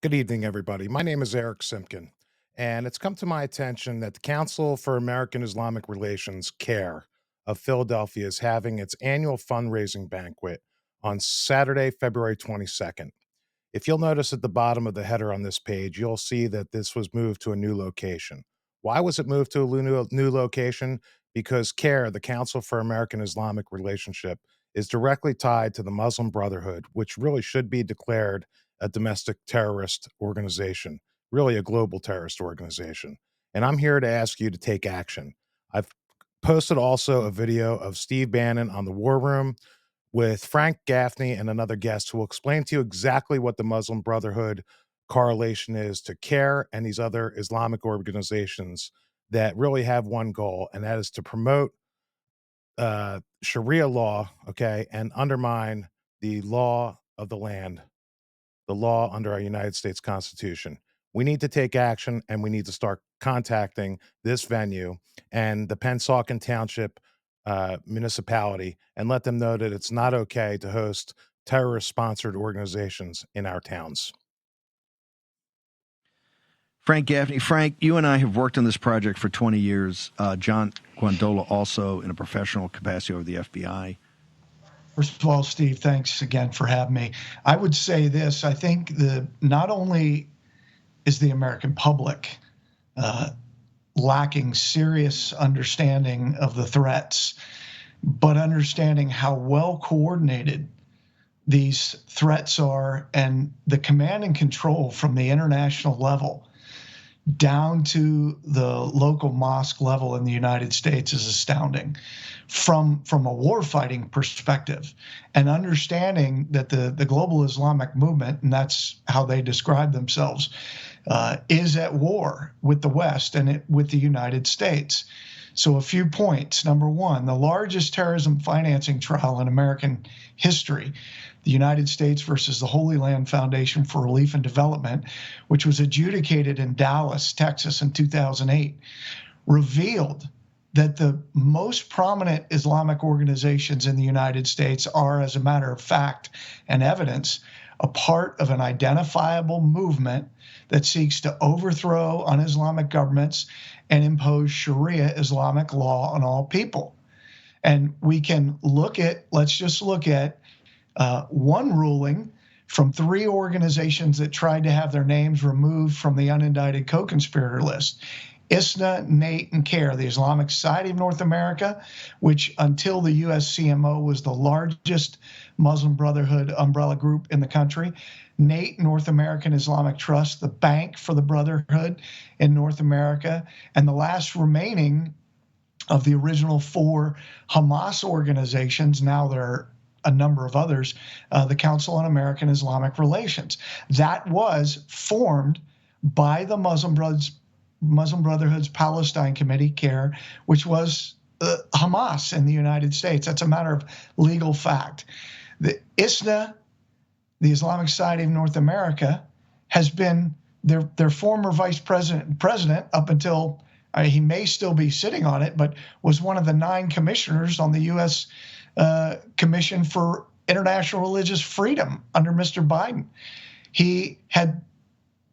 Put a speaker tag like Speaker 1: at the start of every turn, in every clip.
Speaker 1: Good evening, everybody. My name is Eric Simpkin, and it's come to my attention that the Council for American Islamic Relations, CAIR, of Philadelphia is having its annual fundraising banquet on Saturday, February 22nd. If you'll notice at the bottom of the header on this page, you'll see that this was moved to a new location. Why was it moved to a new location? Because CAIR, the Council for American Islamic Relationship, is directly tied to the Muslim Brotherhood, which really should be declared a domestic terrorist organization, really a global terrorist organization. And I'm here to ask you to take action. I've posted also a video of Steve Bannon on the War Room with Frank Gaffney and another guest who will explain to you exactly what the Muslim Brotherhood correlation is to CAIR and these other Islamic organizations that really have one goal, and that is to promote Sharia law, okay, and undermine the law of the land, the law under our United States Constitution. We need to take action and we need to start contacting this venue and the Pennsauken Township municipality and let them know that it's not okay to host terrorist sponsored organizations in our towns.
Speaker 2: Frank Gaffney. Frank, you and I have worked on this project for 20 years. John Guandola also in a professional capacity over the FBI.
Speaker 3: First of all, Steve, thanks again for having me. I would say this. I think not only is the American public lacking serious understanding of the threats, but understanding how well coordinated these threats are and the command and control from the international level down to the local mosque level in the United States is astounding from a warfighting perspective, and understanding that the global Islamic movement, and that's how they describe themselves, is at war with the West and with the United States. So a few points. Number one, the largest terrorism financing trial in American history, the United States versus the Holy Land Foundation for Relief and Development, which was adjudicated in Dallas, Texas in 2008, revealed that the most prominent Islamic organizations in the United States are, as a matter of fact and evidence, a part of an identifiable movement that seeks to overthrow un-Islamic governments and impose Sharia Islamic law on all people. And we can let's just look at one ruling from three organizations that tried to have their names removed from the unindicted co-conspirator list: ISNA, NATE, and CAIR, the Islamic Society of North America, which until the USCMO was the largest Muslim Brotherhood umbrella group in the country; NATE, North American Islamic Trust, the bank for the Brotherhood in North America; and the last remaining of the original four Hamas organizations, now there are a number of others, the Council on American Islamic Relations. That was formed by the Muslim Brotherhood's Palestine Committee, CAIR, which was Hamas in the United States. That's a matter of legal fact. The ISNA, the Islamic Society of North America, has been their former vice president up until he may still be sitting on it, but was one of the 9 commissioners on the U.S. Commission for International Religious Freedom under Mr. Biden. He had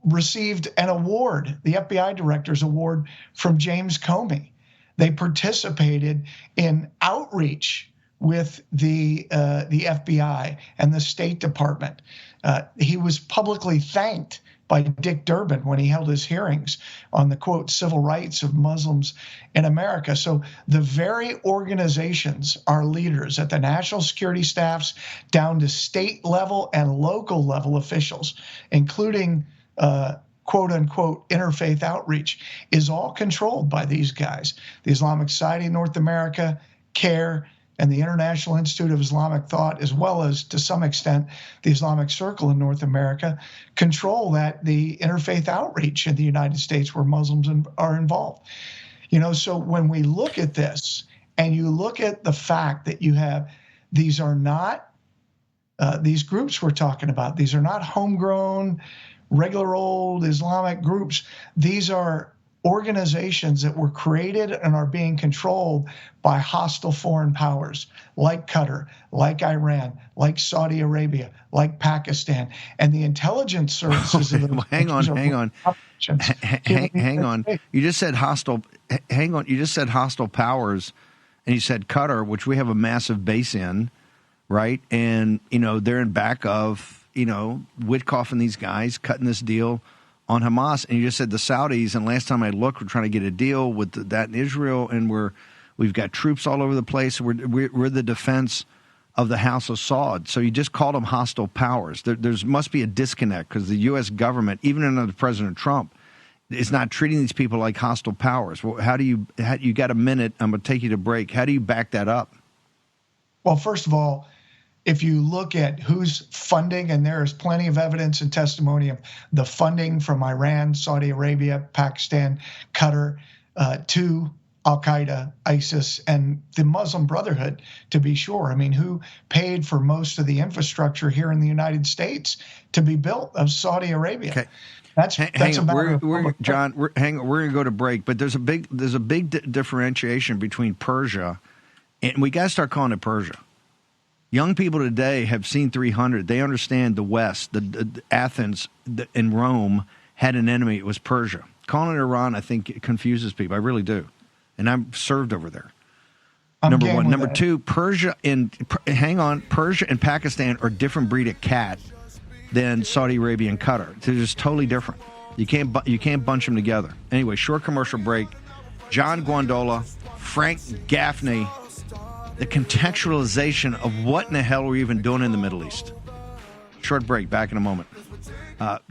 Speaker 3: received an award, the FBI Director's Award, from James Comey. They participated in outreach with the FBI and the State Department. He was publicly thanked by Dick Durbin when he held his hearings on the, quote, civil rights of Muslims in America. So the very organizations are leaders at the national security staffs down to state level and local level officials, including quote unquote interfaith outreach, is all controlled by these guys. The Islamic Society of North America, CAIR, and the International Institute of Islamic Thought, as well as, to some extent, the Islamic Circle in North America, control the interfaith outreach in the United States where Muslims are involved. So when we look at this, and you look at the fact that you have, these are not, these groups we're talking about, these are not homegrown, regular old Islamic groups. These are organizations that were created and are being controlled by hostile foreign powers like Qatar, like Iran, like Saudi Arabia, like Pakistan, and the intelligence services of those
Speaker 2: hang on. Hang on.
Speaker 3: States.
Speaker 2: You just said hostile. Hang on. You just said hostile powers, and you said Qatar, which we have a massive base in, right? And they're in back of Witkoff and these guys cutting this deal on Hamas. And you just said the Saudis. And last time I looked, we're trying to get a deal with that in Israel, and we've got troops all over the place. We're the defense of the House of Saud. So you just called them hostile powers. There must be a disconnect because the U.S. government, even under President Trump, is not treating these people like hostile powers. Well, you got a minute. I'm going to take you to break. How do you back that up?
Speaker 3: Well, first of all, if you look at who's funding, and there is plenty of evidence and testimony of the funding from Iran, Saudi Arabia, Pakistan, Qatar, to Al-Qaeda, ISIS, and the Muslim Brotherhood, to be sure. I mean, who paid for most of the infrastructure here in the United States to be built of Saudi Arabia?
Speaker 2: Okay.
Speaker 3: That's a matter of
Speaker 2: John, we're going to go to break, but there's a big differentiation between Persia, and we got to start calling it Persia. Young people today have seen 300. They understand the West, the Athens and Rome had an enemy. It was Persia. Calling it Iran, I think, it confuses people. I really do. And I'm served over there. Number one. Number two, Persia and Pakistan are a different breed of cat than Saudi Arabia and Qatar. They're just totally different. You can't bunch them together. Anyway, short commercial break. John Guandola, Frank Gaffney, the contextualization of what in the hell we're even doing in the Middle East. Short break. Back in a moment.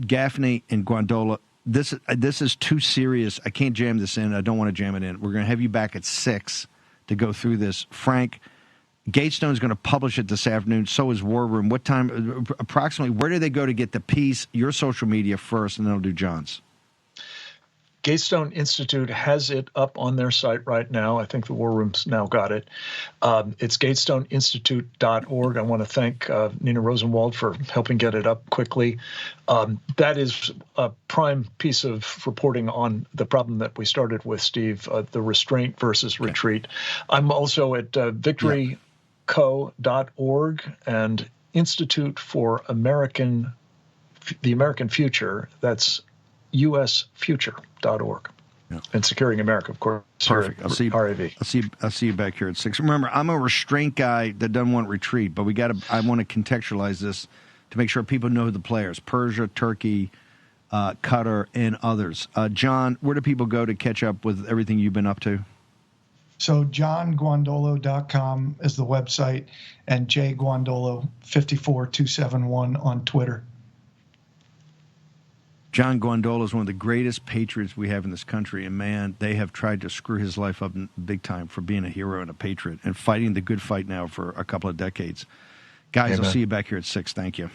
Speaker 2: Gaffney and Guandola. This is too serious. I can't jam this in. I don't want to jam it in. We're going to have you back at 6 to go through this. Frank, Gatestone is going to publish it this afternoon. So is War Room. What time, approximately, where do they go to get the piece? Your social media first, and then I'll do John's.
Speaker 4: Gatestone Institute has it up on their site right now. I think the War Room's now got it. It's gatestoneinstitute.org. I want to thank Nina Rosenwald for helping get it up quickly. That is a prime piece of reporting on the problem that we started with, Steve, the restraint versus retreat. I'm also at victoryco.org and Institute for the American Future. That's usfuture.org.
Speaker 2: Yeah.
Speaker 4: And Securing America, of course.
Speaker 2: Perfect. I'll see you back here at 6. Remember, I'm a restraint guy that doesn't want retreat, but I want to contextualize this to make sure people know the players: Persia, Turkey, Qatar, and others. John, where do people go to catch up with everything you've been up to?
Speaker 3: So johnguandolo.com is the website, and jguandolo54271 on Twitter.
Speaker 2: John Guandola is one of the greatest patriots we have in this country, and man, they have tried to screw his life up big time for being a hero and a patriot and fighting the good fight now for a couple of decades. Guys, Amen. I'll see you back here at 6. Thank you.